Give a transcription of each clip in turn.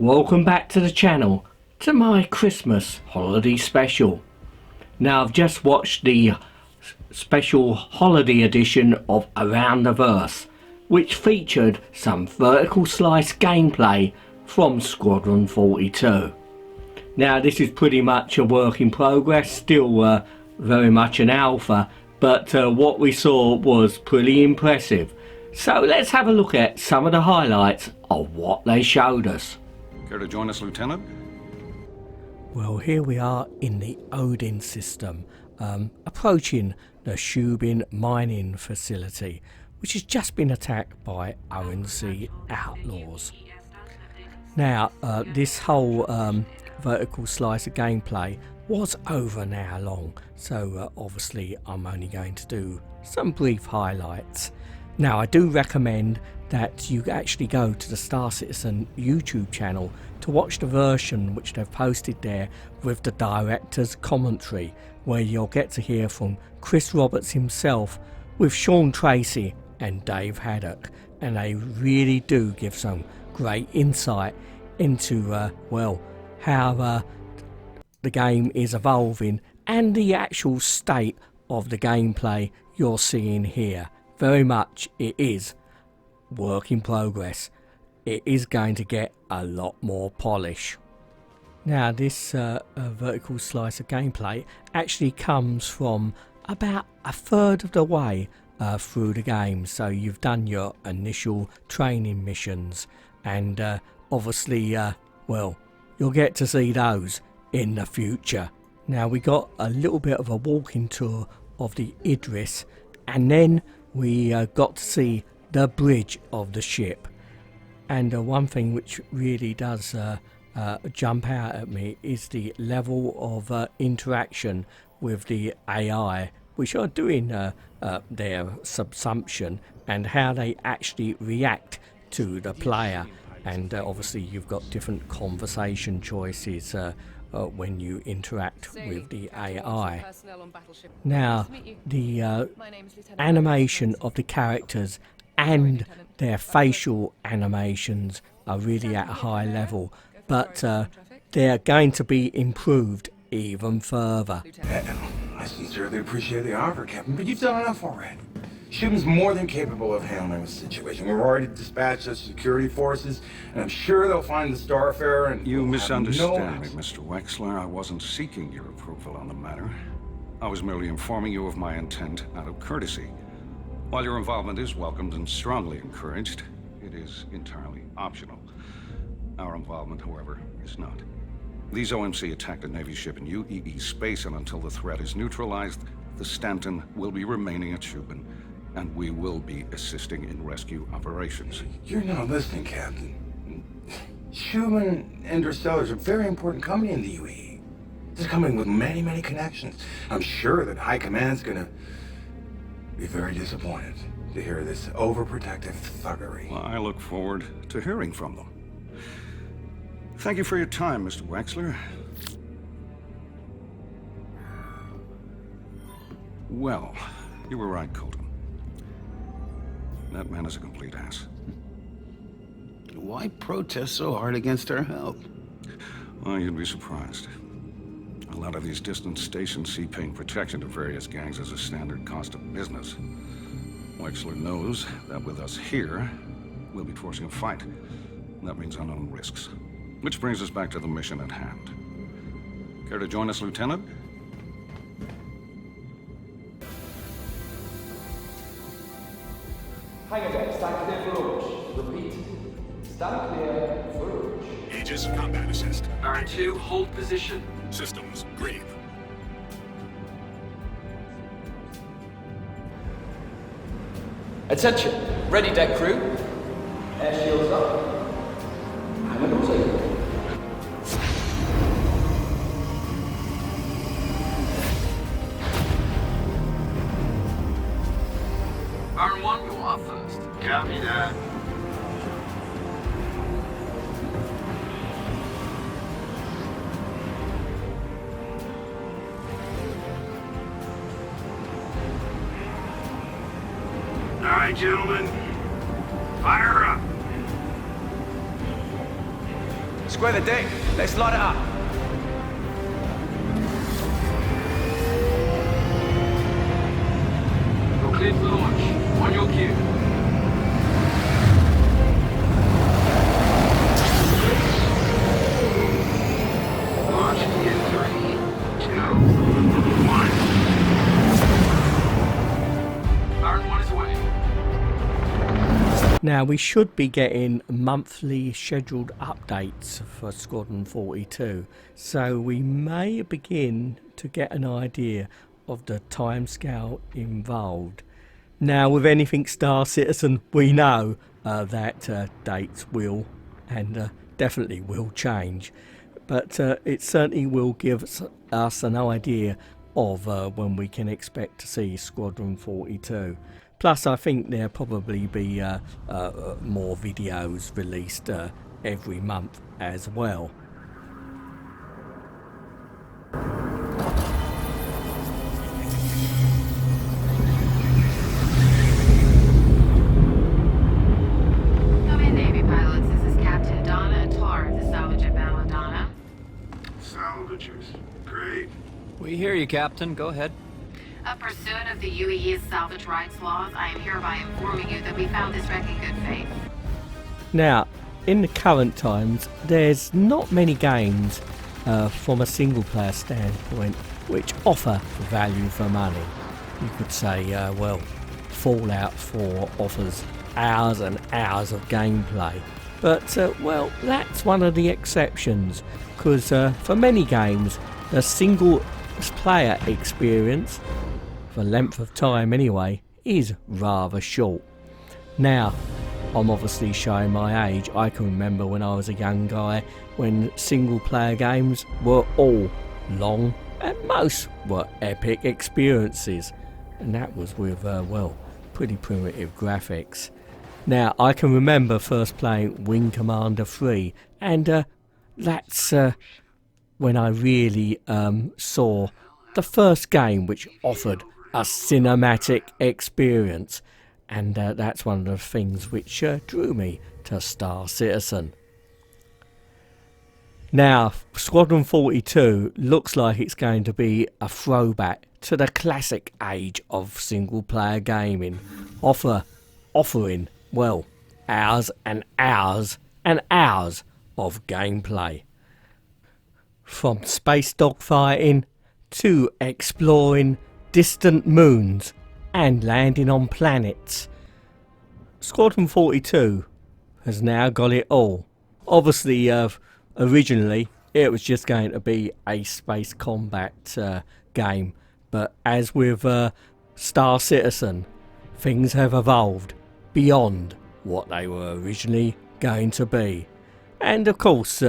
welcome back to the channel, to my Christmas holiday special. Now I've just watched the special holiday edition of Around the Verse, which featured some vertical slice gameplay from Squadron 42. Now this is pretty much a work in progress, still very much an alpha, but what we saw was pretty impressive. So let's have a look at some of the highlights of what they showed us. Care to join us, Lieutenant? Well, here we are in the Odin system, approaching the Shubin mining facility, which has just been attacked by ONC outlaws. Now, this whole vertical slice of gameplay was over an hour long, so obviously I'm only going to do some brief highlights. Now, I do recommend that you actually go to the Star Citizen YouTube channel to watch the version which they've posted there with the director's commentary, where you'll get to hear from Chris Roberts himself with Sean Tracy and Dave Haddock, and they really do give some great insight into well, how the game is evolving and the actual state of the gameplay you're seeing here. Very much it is work in progress. It is going to get a lot more polish. Now this vertical slice of gameplay actually comes from about a third of the way through the game. So you've done your initial training missions, and obviously well, you'll get to see those in the future. Now we got a little bit of a walking tour of the Idris, and then we got to see the bridge of the ship. And one thing which really does jump out at me is the level of interaction with the AI, which are doing their subsumption, and how they actually react to the player. And obviously you've got different conversation choices when you interact with the AI. Now the animation of the characters and their facial animations are really at a high level, but they're going to be improved even further. I sincerely appreciate the offer, Captain, but you've done enough already. Shubin's more than capable of handling the situation. We've already dispatched the security forces, and I'm sure they'll find the Starfarer and... You misunderstand me, Mr. Wexler. I wasn't seeking your approval on the matter. I was merely informing you of my intent out of courtesy. While your involvement is welcomed and strongly encouraged, it is entirely optional. Our involvement, however, is not. These OMC attacked a Navy ship in UEE space, and until the threat is neutralized, the Stanton will be remaining at Shubin, and we will be assisting in rescue operations. You're not listening, Captain. Shubin Interstellar is a very important company in the UAE. It's a company with many, many connections. I'm sure that High Command's gonna be very disappointed to hear this overprotective thuggery. Well, I look forward to hearing from them. Thank you for your time, Mr. Wexler. Well, you were right, Colton. That man is a complete ass. Why protest so hard against our help? Well, you'd be surprised. A lot of these distant stations see paying protection to various gangs as a standard cost of business. Wexler knows that with us here, we'll be forcing a fight. That means unknown risks. Which brings us back to the mission at hand. Care to join us, Lieutenant? Hangar deck, stand clear for launch. Repeat, stand clear for launch. Aegis, combat assist. Baron 2, hold position. Systems, green. Attention, ready deck crew. Air shields up. Hangar doors open. Baron 1, you're up first. Copy that. All right, gentlemen. Fire up. Square the deck. Let's light it up. Okay, for launch. On your cue. Launch in 3, 2, 1. Iron 1 is away. Now we should be getting monthly scheduled updates for Squadron 42, so we may begin to get an idea of the timescale involved. Now with anything Star Citizen, we know that dates will and definitely will change, but it certainly will give us an idea of when we can expect to see Squadron 42. Plus I think there'll probably be more videos released every month as well. Come in, Navy pilots. This is Captain Donna Tar of the salvage at Belladonna. Salvagers. Great. We hear you, Captain. Go ahead. Pursuant of the UEE's salvage rights laws, I am hereby informing you that we found this wreck in good faith. Now, in the current times, there's not many games from a single player standpoint which offer value for money. You could say, well, Fallout 4 offers hours and hours of gameplay. But, well, that's one of the exceptions, because for many games, the single player experience, for length of time anyway, is rather short. Now, I'm obviously showing my age. I can remember when I was a young guy when single player games were all long and most were epic experiences, and that was with well, pretty primitive graphics. Now I can remember first playing Wing Commander 3, and that's when I really saw the first game which offered a cinematic experience, and that's one of the things which drew me to Star Citizen. Now, Squadron 42 looks like it's going to be a throwback to the classic age of single player gaming, offering, well, hours and hours and hours of gameplay. From space dogfighting to exploring distant moons and landing on planets, Squadron 42 has now got it all. Obviously, originally it was just going to be a space combat game, but as with Star Citizen, things have evolved beyond what they were originally going to be. And of course,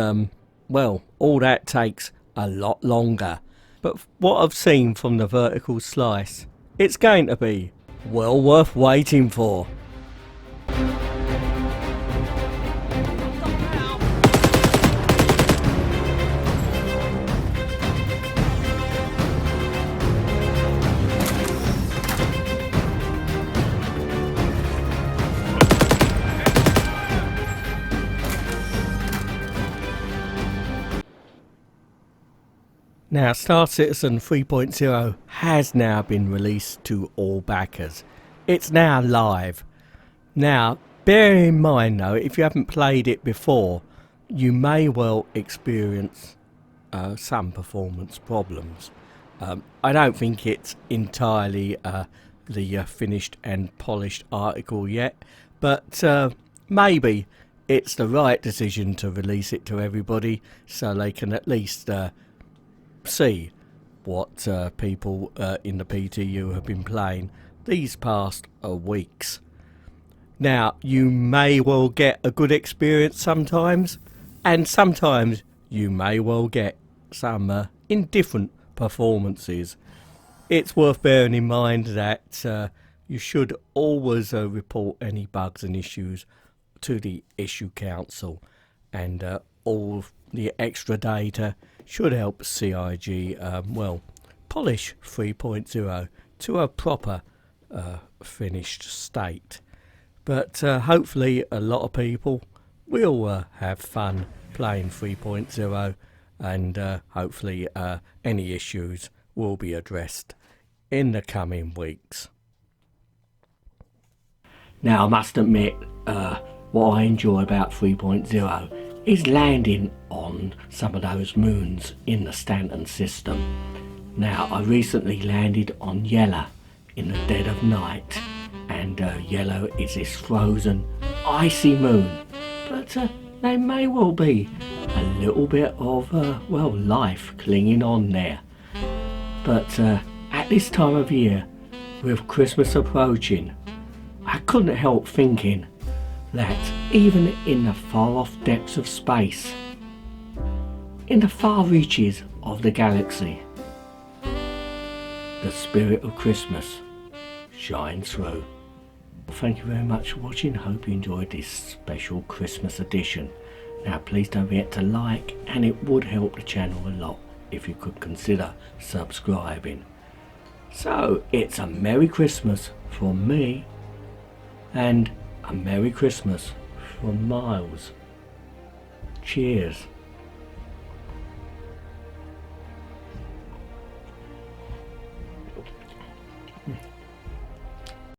well, all that takes a lot longer. But what I've seen from the vertical slice, it's going to be well worth waiting for. Now, Star Citizen 3.0 has now been released to all backers. It's now live. Now, bear in mind though, if you haven't played it before, you may well experience some performance problems. I don't think it's entirely the finished and polished article yet, but maybe it's the right decision to release it to everybody so they can at least see what people in the PTU have been playing these past weeks. Now, you may well get a good experience sometimes, and sometimes you may well get some indifferent performances. It's worth bearing in mind that you should always report any bugs and issues to the issue council, and all the extra data should help CIG well, polish 3.0 to a proper finished state. But hopefully a lot of people will have fun playing 3.0, and hopefully any issues will be addressed in the coming weeks. Now, I must admit, what I enjoy about 3.0 is landing on some of those moons in the Stanton system. Now, I recently landed on Yellow in the dead of night, and Yellow is this frozen, icy moon, but there may well be a little bit of, well, life clinging on there. But at this time of year, with Christmas approaching, I couldn't help thinking that even in the far-off depths of space, in the far reaches of the galaxy, the spirit of Christmas shines through. Thank you very much for watching. Hope you enjoyed this special Christmas edition. Now, please don't forget to like, and it would help the channel a lot if you could consider subscribing. So, it's a Merry Christmas from me, and a Merry Christmas from Miles. Cheers.